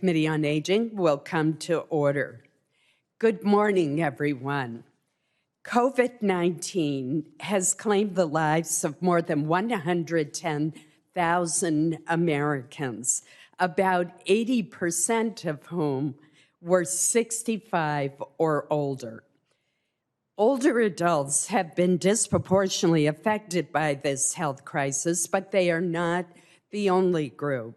Committee on Aging will come to order. Good morning, everyone. COVID-19 has claimed the lives of more than 110,000 Americans, about 80% of whom were 65 or older. Older adults have been disproportionately affected by this health crisis, but they are not the only group.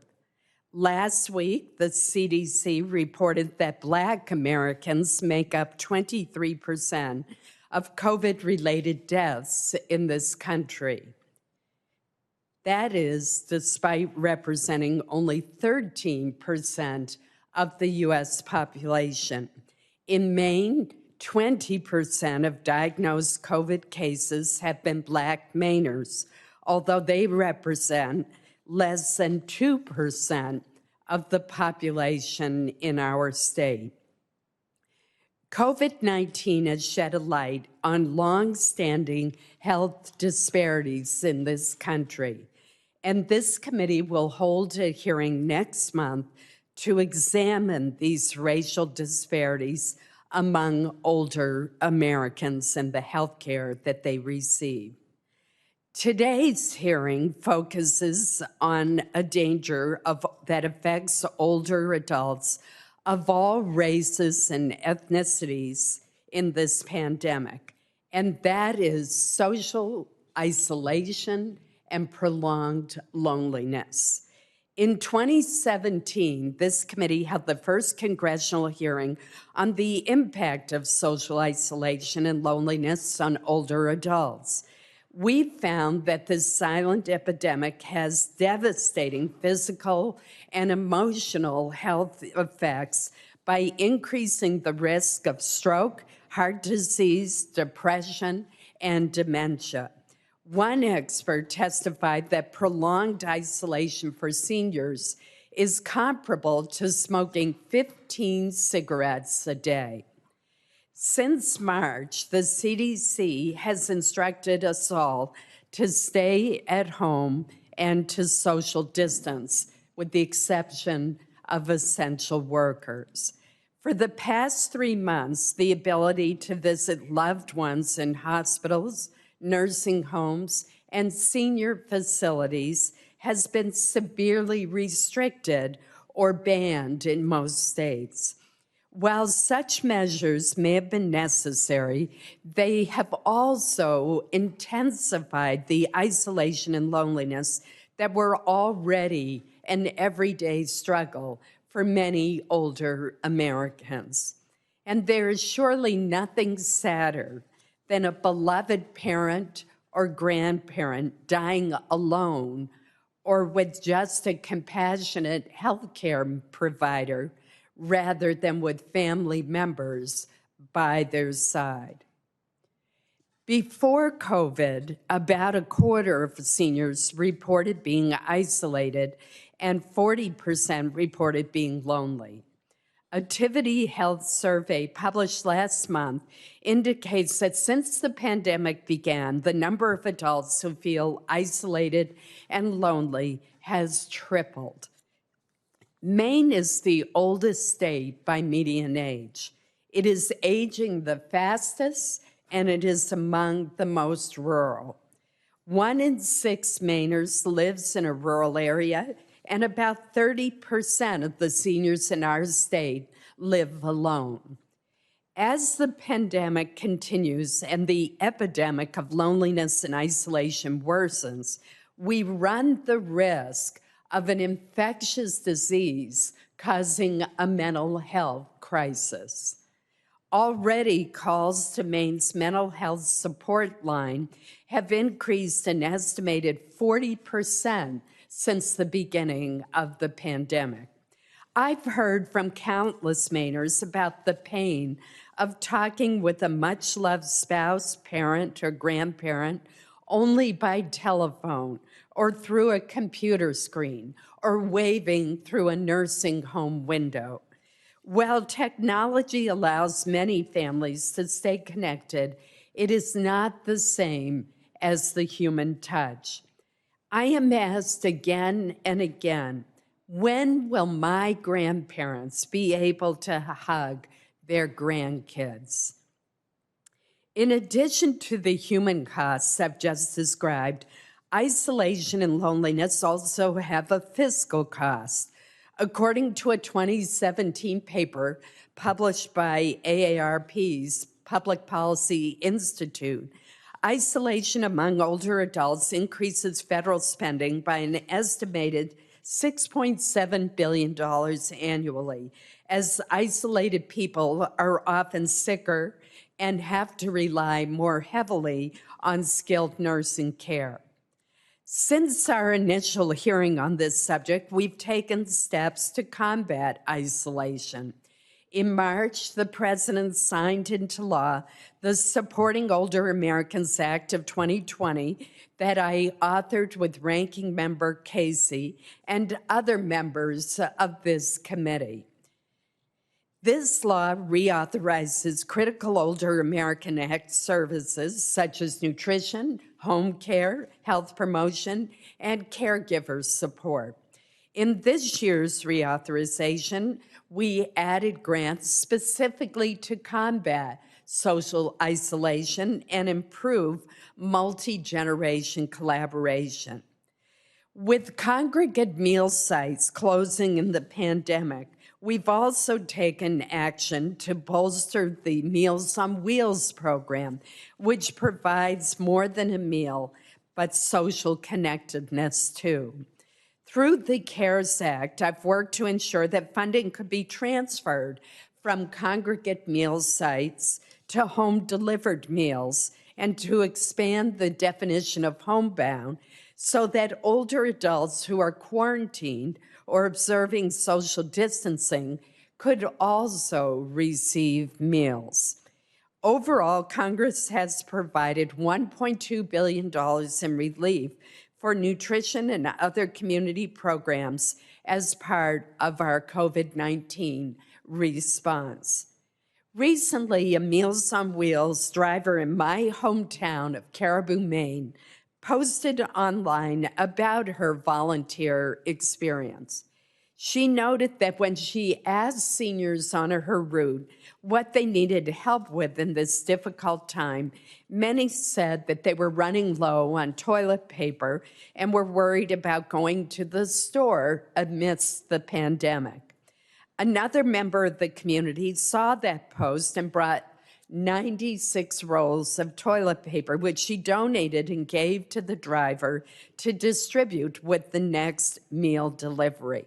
Last week, the CDC reported that Black Americans make up 23% of COVID-related deaths in this country. That is despite representing only 13% of the U.S. population. In Maine, 20% of diagnosed COVID cases have been Black Mainers, although they represent less than 2% of the population in our state. COVID-19 has shed a light on long-standing health disparities in this country, and this committee will hold a hearing next month to examine these racial disparities among older Americans and the health care that they receive. Today's hearing focuses on a danger that affects older adults of all races and ethnicities in this pandemic, and that is social isolation and prolonged loneliness. In 2017, this committee held the first congressional hearing on the impact of social isolation and loneliness on older adults. We found that this silent epidemic has devastating physical and emotional health effects by increasing the risk of stroke, heart disease, depression, and dementia. One expert testified that prolonged isolation for seniors is comparable to smoking 15 cigarettes a day. Since March, the CDC has instructed us all to stay at home and to social distance, with the exception of essential workers. For the past 3 months, the ability to visit loved ones in hospitals, nursing homes, and senior facilities has been severely restricted or banned in most states. While such measures may have been necessary, they have also intensified the isolation and loneliness that were already an everyday struggle for many older Americans. And there is surely nothing sadder than a beloved parent or grandparent dying alone or with just a compassionate healthcare provider rather than with family members by their side. Before COVID, about a quarter of seniors reported being isolated and 40% reported being lonely. A Tivity Health survey published last month indicates that since the pandemic began, the number of adults who feel isolated and lonely has tripled. Maine is the oldest state by median age. It is aging the fastest, and it is among the most rural. 1 in 6 Mainers lives in a rural area, and about 30% of the seniors in our state live alone. As the pandemic continues and the epidemic of loneliness and isolation worsens, we run the risk of an infectious disease causing a mental health crisis. Already, calls to Maine's mental health support line have increased an estimated 40% since the beginning of the pandemic. I've heard from countless Mainers about the pain of talking with a much-loved spouse, parent, or grandparent only by telephone or through a computer screen or waving through a nursing home window. While technology allows many families to stay connected, it is not the same as the human touch. I am asked again and again, When will my grandparents be able to hug their grandkids? In addition to the human costs I've just described, isolation and loneliness also have a fiscal cost. According to a 2017 paper published by AARP's Public Policy Institute, isolation among older adults increases federal spending by an estimated $6.7 billion annually, as isolated people are often sicker and have to rely more heavily on skilled nursing care. Since our initial hearing on this subject, we've taken steps to combat isolation. In March, the President signed into law the Supporting Older Americans Act of 2020 that I authored with Ranking Member Casey and other members of this committee. This law reauthorizes critical older American Act services such as nutrition, home care, health promotion, and caregiver support. In this year's reauthorization, we added grants specifically to combat social isolation and improve multi-generation collaboration. With congregate meal sites closing in the pandemic, we've also taken action to bolster the Meals on Wheels program, which provides more than a meal, but social connectedness too. Through the CARES Act, I've worked to ensure that funding could be transferred from congregate meal sites to home-delivered meals and to expand the definition of homebound so that older adults who are quarantined or observing social distancing could also receive meals. Overall, Congress has provided $1.2 billion in relief for nutrition and other community programs as part of our COVID-19 response. Recently, a Meals on Wheels driver in my hometown of Caribou, Maine, posted online about her volunteer experience. She noted that when she asked seniors on her route what they needed help with in this difficult time, many said that they were running low on toilet paper and were worried about going to the store amidst the pandemic. Another member of the community saw that post and brought 96 rolls of toilet paper, which she donated and gave to the driver to distribute with the next meal delivery.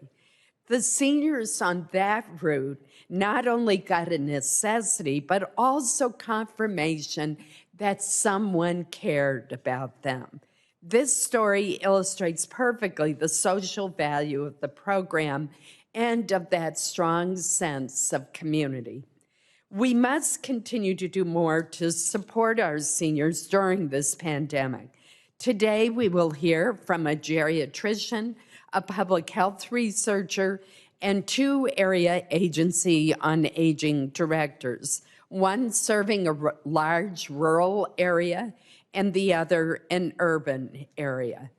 The seniors on that route not only got a necessity, but also confirmation that someone cared about them. This story illustrates perfectly the social value of the program and of that strong sense of community. We must continue to do more to support our seniors during this pandemic. Today, we will hear from a geriatrician, a public health researcher, and 2 area agency on aging directors, one serving a large rural area and the other an urban area.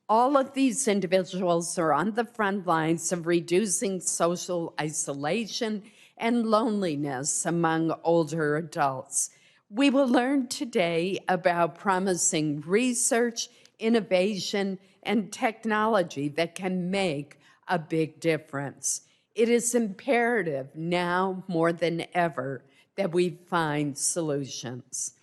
All of these individuals are on the front lines of reducing social isolation and loneliness among older adults. We will learn today about promising research, innovation, and technology that can make a big difference. It is imperative now more than ever that we find solutions.